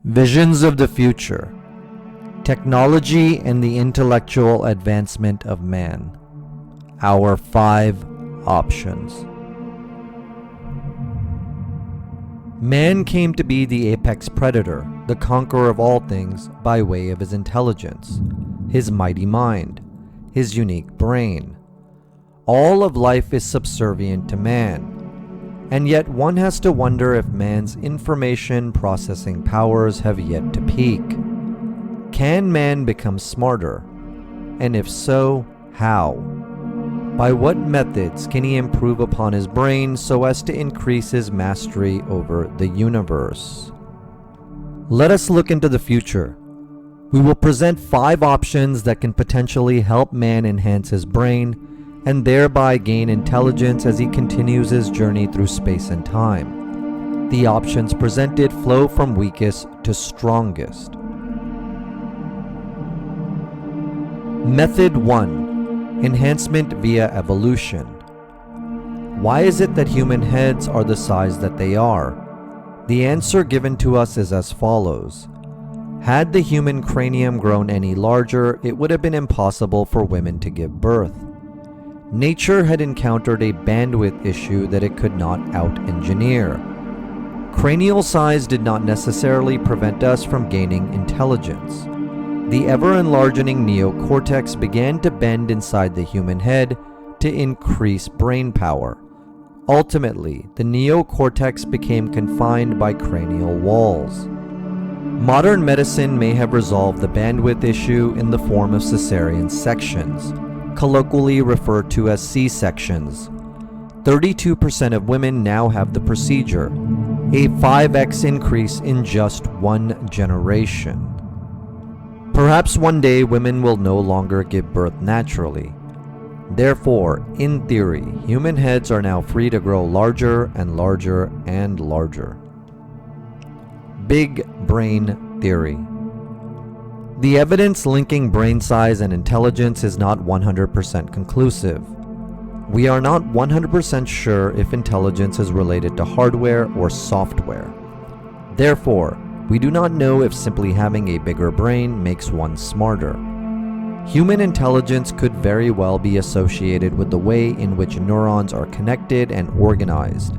Visions of the future. Technology and the intellectual advancement of man. Our 5 options. Man came to be the apex predator, the conqueror of all things, by way of his intelligence, his mighty mind, his unique brain. All of life is subservient to man. And yet one has to wonder if man's information processing powers have yet to peak. Can man become smarter? And if so, how? By what methods can he improve upon his brain so as to increase his mastery over the universe? Let us look into the future. We will present 5 options that can potentially help man enhance his brain and thereby gain intelligence as he continues his journey through space and time. The options presented flow from weakest to strongest. Method 1. Enhancement via evolution. Why is it that human heads are the size that they are? The answer given to us is as follows. Had the human cranium grown any larger, it would have been impossible for women to give birth. Nature had encountered a bandwidth issue that it could not out-engineer. Cranial size did not necessarily prevent us from gaining intelligence. The ever-enlarging neocortex began to bend inside the human head to increase brain power. Ultimately, the neocortex became confined by cranial walls. Modern medicine may have resolved the bandwidth issue in the form of cesarean sections, colloquially referred to as C-sections. 32% of women now have the procedure, a 5x increase in just 1 generation. Perhaps one day women will no longer give birth naturally. Therefore, in theory, human heads are now free to grow larger and larger and larger. Big brain theory. The evidence linking brain size and intelligence is not 100% conclusive. We are not 100% sure if intelligence is related to hardware or software. Therefore, we do not know if simply having a bigger brain makes one smarter. Human intelligence could very well be associated with the way in which neurons are connected and organized,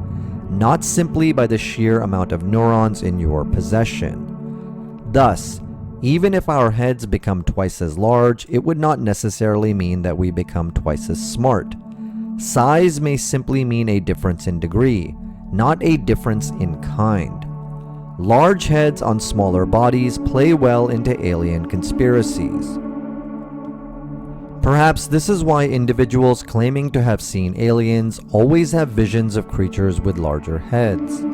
not simply by the sheer amount of neurons in your possession. Thus, even if our heads become twice as large, it would not necessarily mean that we become twice as smart. Size may simply mean a difference in degree, not a difference in kind. Large heads on smaller bodies play well into alien conspiracies. Perhaps this is why individuals claiming to have seen aliens always have visions of creatures with larger heads.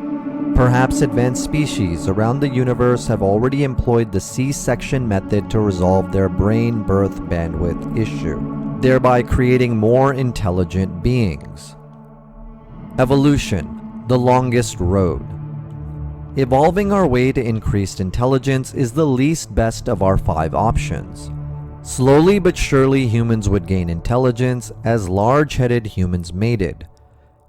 Perhaps advanced species around the universe have already employed the C-section method to resolve their brain birth bandwidth issue, thereby creating more intelligent beings. Evolution, the longest road. Evolving our way to increased intelligence is the least best of our 5 options. Slowly but surely humans would gain intelligence as large-headed humans mated.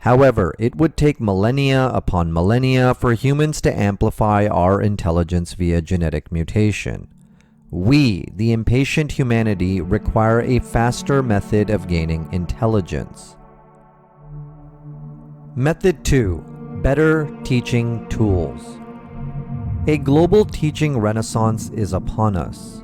However, it would take millennia upon millennia for humans to amplify our intelligence via genetic mutation. We, the impatient humanity, require a faster method of gaining intelligence. Method 2. Better teaching tools. A global teaching renaissance is upon us.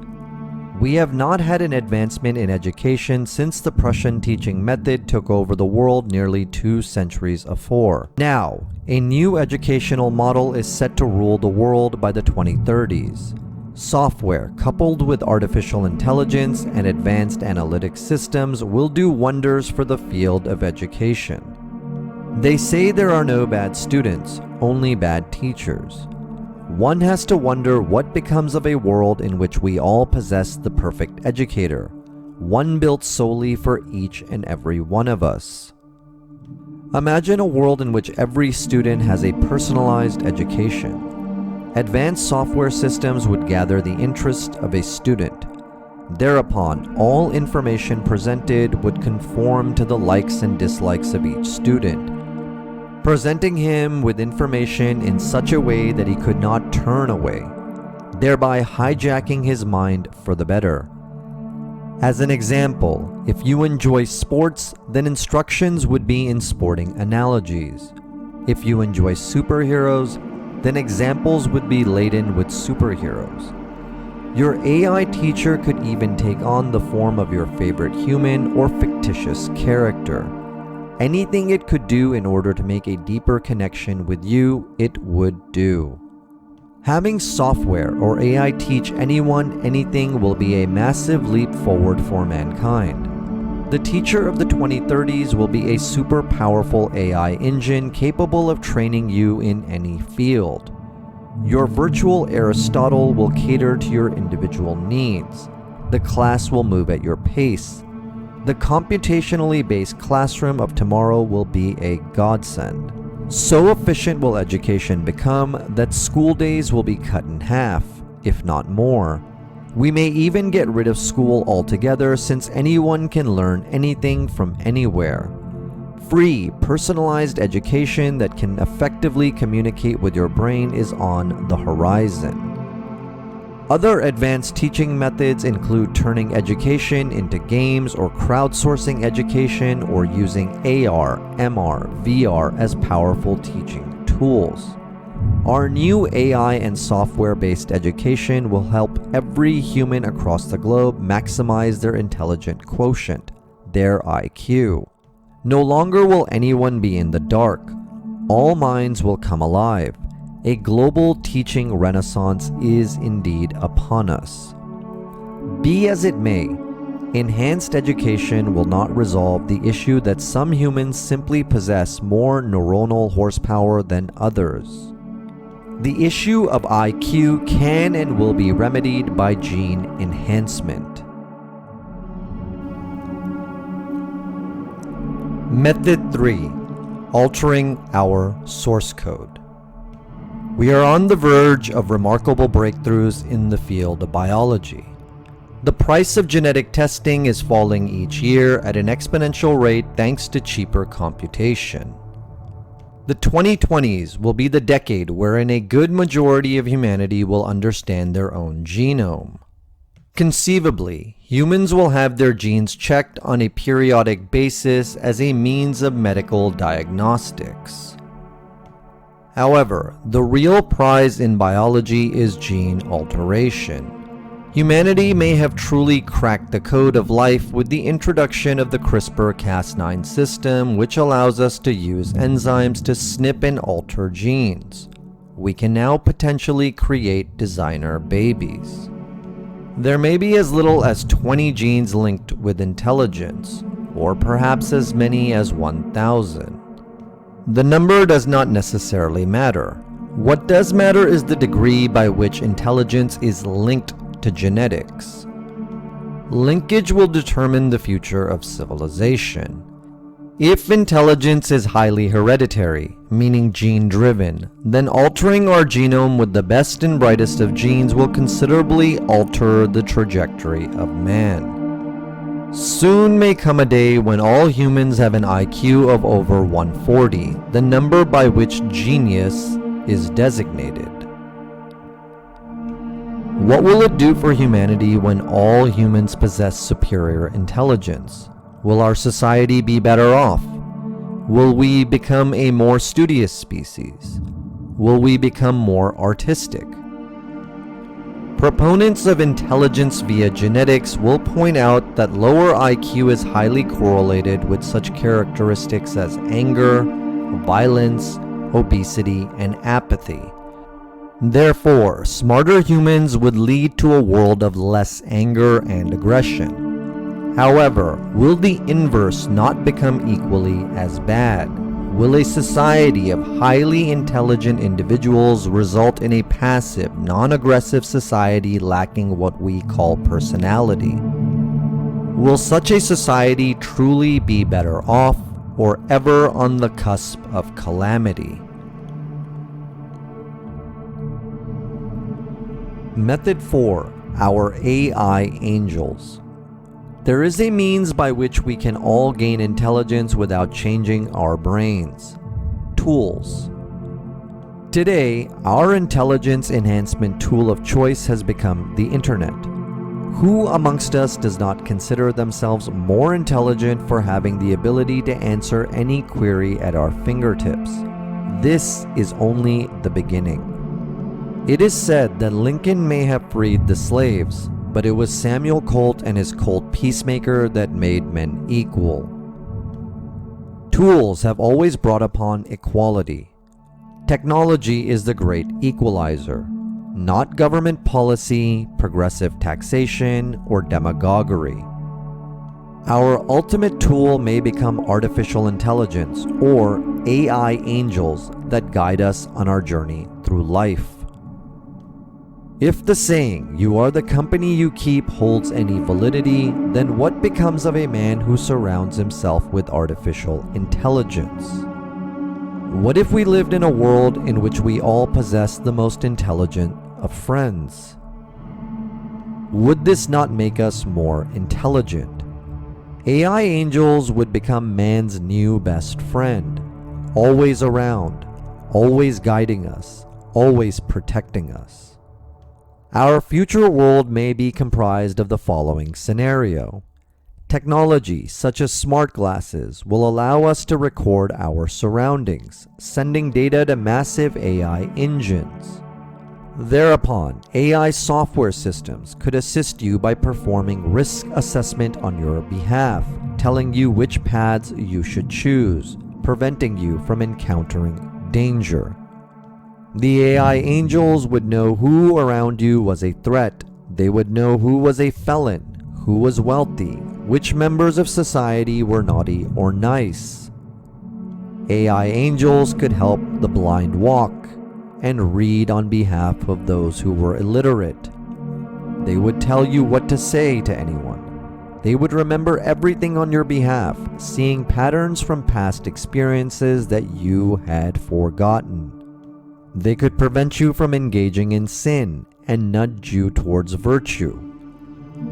We have not had an advancement in education since the Prussian teaching method took over the world nearly 2 centuries afore. Now, a new educational model is set to rule the world by the 2030s. Software, coupled with artificial intelligence and advanced analytic systems, will do wonders for the field of education. They say there are no bad students, only bad teachers. One has to wonder what becomes of a world in which we all possess the perfect educator, one built solely for each and every one of us. Imagine a world in which every student has a personalized education. Advanced software systems would gather the interest of a student. Thereupon, all information presented would conform to the likes and dislikes of each student, presenting him with information in such a way that he could not turn away. thereby hijacking his mind for the better. As an example, if you enjoy sports, then instructions would be in sporting analogies. If you enjoy superheroes, then examples would be laden with superheroes. Your AI teacher could even take on the form of your favorite human or fictitious character. Anything it could do in order to make a deeper connection with you, it would do. Having software or AI teach anyone anything will be a massive leap forward for mankind. The teacher of the 2030s will be a super powerful AI engine capable of training you in any field. Your virtual Aristotle will cater to your individual needs. The class will move at your pace. The computationally based classroom of tomorrow will be a godsend. So efficient will education become that school days will be cut in half, if not more. We may even get rid of school altogether since anyone can learn anything from anywhere. Free, personalized education that can effectively communicate with your brain is on the horizon. Other advanced teaching methods include turning education into games or crowdsourcing education or using AR, MR, VR as powerful teaching tools. Our new AI and software-based education will help every human across the globe maximize their intelligent quotient, their IQ. No longer will anyone be in the dark. All minds will come alive. A global teaching renaissance is indeed upon us. Be as it may, enhanced education will not resolve the issue that some humans simply possess more neuronal horsepower than others. The issue of IQ can and will be remedied by gene enhancement. Method 3. Altering our source code. We are on the verge of remarkable breakthroughs in the field of biology. The price of genetic testing is falling each year at an exponential rate thanks to cheaper computation. The 2020s will be the decade wherein a good majority of humanity will understand their own genome. Conceivably, humans will have their genes checked on a periodic basis as a means of medical diagnostics. However, the real prize in biology is gene alteration. Humanity may have truly cracked the code of life with the introduction of the CRISPR-Cas9 system, which allows us to use enzymes to snip and alter genes. We can now potentially create designer babies. There may be as little as 20 genes linked with intelligence, or perhaps as many as 1,000. The number does not necessarily matter. What does matter is the degree by which intelligence is linked to genetics. Linkage will determine the future of civilization. If intelligence is highly hereditary, meaning gene-driven, then altering our genome with the best and brightest of genes will considerably alter the trajectory of man. Soon may come a day when all humans have an IQ of over 140, the number by which genius is designated. What will it do for humanity when all humans possess superior intelligence? Will our society be better off? Will we become a more studious species? Will we become more artistic? Proponents of intelligence via genetics will point out that lower IQ is highly correlated with such characteristics as anger, violence, obesity, and apathy. Therefore, smarter humans would lead to a world of less anger and aggression. However, will the inverse not become equally as bad? Will a society of highly intelligent individuals result in a passive, non-aggressive society lacking what we call personality? Will such a society truly be better off, or ever on the cusp of calamity? Method 4. Our AI angels. There is a means by which we can all gain intelligence without changing our brains. Tools. Today, our intelligence enhancement tool of choice has become the internet. Who amongst us does not consider themselves more intelligent for having the ability to answer any query at our fingertips? This is only the beginning. It is said that Lincoln may have freed the slaves, but it was Samuel Colt and his Colt peacemaker that made men equal. Tools have always brought upon equality. Technology is the great equalizer, not government policy, progressive taxation, or demagoguery. Our ultimate tool may become artificial intelligence or AI angels that guide us on our journey through life. If the saying, "you are the company you keep," holds any validity, then what becomes of a man who surrounds himself with artificial intelligence? What if we lived in a world in which we all possess the most intelligent of friends? Would this not make us more intelligent? AI angels would become man's new best friend, always around, always guiding us, always protecting us. Our future world may be comprised of the following scenario. Technology, such as smart glasses, will allow us to record our surroundings, sending data to massive AI engines. Thereupon, AI software systems could assist you by performing risk assessment on your behalf, telling you which paths you should choose, preventing you from encountering danger. The AI angels would know who around you was a threat. They would know who was a felon, who was wealthy, which members of society were naughty or nice. AI angels could help the blind walk and read on behalf of those who were illiterate. They would tell you what to say to anyone. They would remember everything on your behalf, seeing patterns from past experiences that you had forgotten. They could prevent you from engaging in sin and nudge you towards virtue.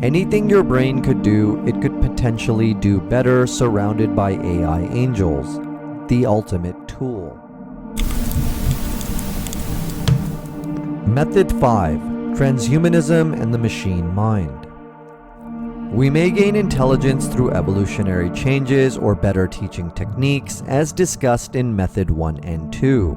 Anything your brain could do, it could potentially do better surrounded by AI angels, the ultimate tool. Method 5. Transhumanism and the machine mind. We may gain intelligence through evolutionary changes or better teaching techniques, as discussed in Method 1 and 2.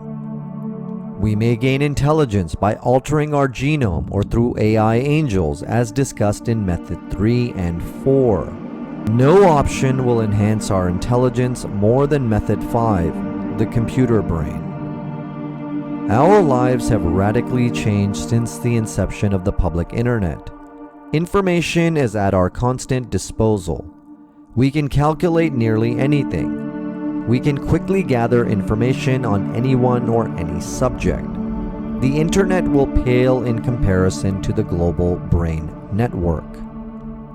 We may gain intelligence by altering our genome or through AI angels, as discussed in Method 3 and 4. No option will enhance our intelligence more than Method 5, the computer brain. Our lives have radically changed since the inception of the public internet. Information is at our constant disposal. We can calculate nearly anything. We can quickly gather information on anyone or any subject. The internet will pale in comparison to the global brain network.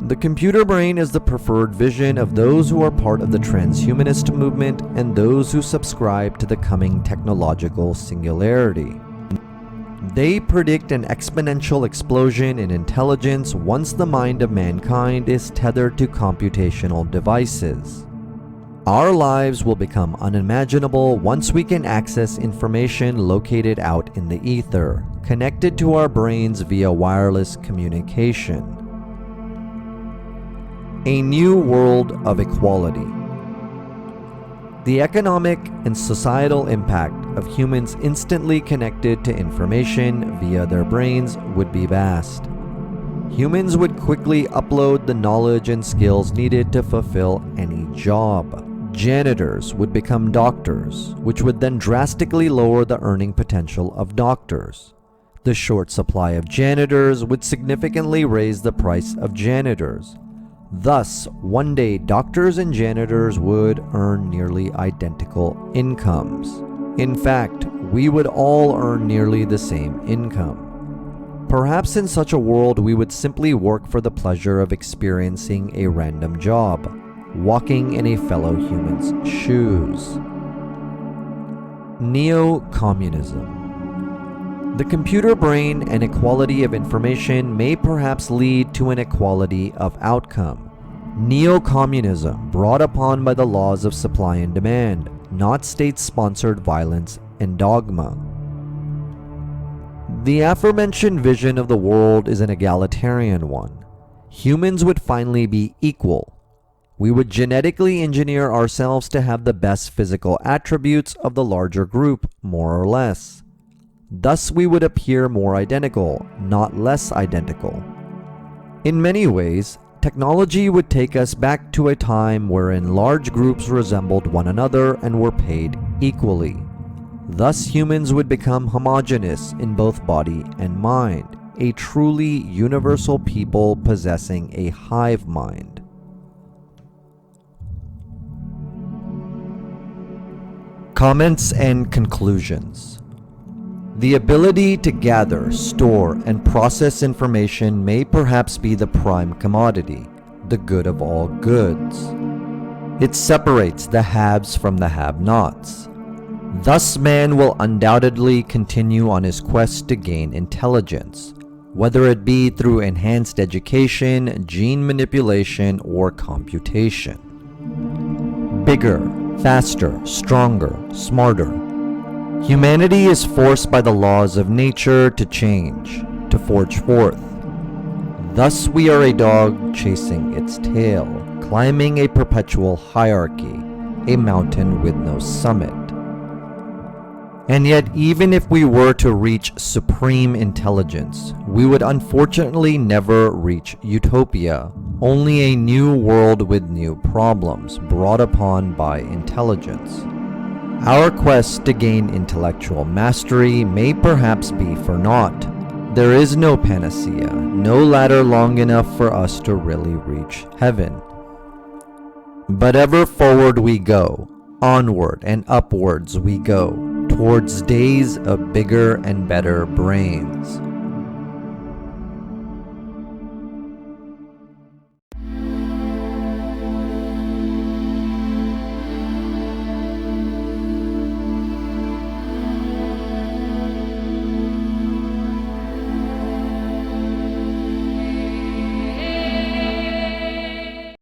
The computer brain is the preferred vision of those who are part of the transhumanist movement and those who subscribe to the coming technological singularity. They predict an exponential explosion in intelligence once the mind of mankind is tethered to computational devices. Our lives will become unimaginable once we can access information located out in the ether, connected to our brains via wireless communication. A new world of equality. The economic and societal impact of humans instantly connected to information via their brains would be vast. Humans would quickly upload the knowledge and skills needed to fulfill any job. Janitors would become doctors, which would then drastically lower the earning potential of doctors. The short supply of janitors would significantly raise the price of janitors. Thus, one day doctors and janitors would earn nearly identical incomes. In fact, we would all earn nearly the same income. Perhaps in such a world we would simply work for the pleasure of experiencing a random job, walking in a fellow human's shoes. Neo-communism. The computer brain and equality of information may perhaps lead to an equality of outcome. Neo-communism, brought upon by the laws of supply and demand, not state-sponsored violence and dogma. The aforementioned vision of the world is an egalitarian one. Humans would finally be equal. We would genetically engineer ourselves to have the best physical attributes of the larger group, more or less. Thus, we would appear more identical, not less identical. In many ways, technology would take us back to a time wherein large groups resembled one another and were paid equally. Thus, humans would become homogeneous in both body and mind, a truly universal people possessing a hive mind. Comments and conclusions. The ability to gather, store, and process information may perhaps be the prime commodity, the good of all goods. It separates the haves from the have-nots. Thus, man will undoubtedly continue on his quest to gain intelligence, whether it be through enhanced education, gene manipulation, or computation. Bigger, faster, stronger, smarter. Humanity is forced by the laws of nature to change, to forge forth. Thus we are a dog chasing its tail, climbing a perpetual hierarchy, a mountain with no summit. And yet, even if we were to reach supreme intelligence, we would unfortunately never reach utopia, only a new world with new problems brought upon by intelligence. Our quest to gain intellectual mastery may perhaps be for naught. There is no panacea, no ladder long enough for us to really reach heaven. But ever forward we go, onward and upwards we go, towards days of bigger and better brains.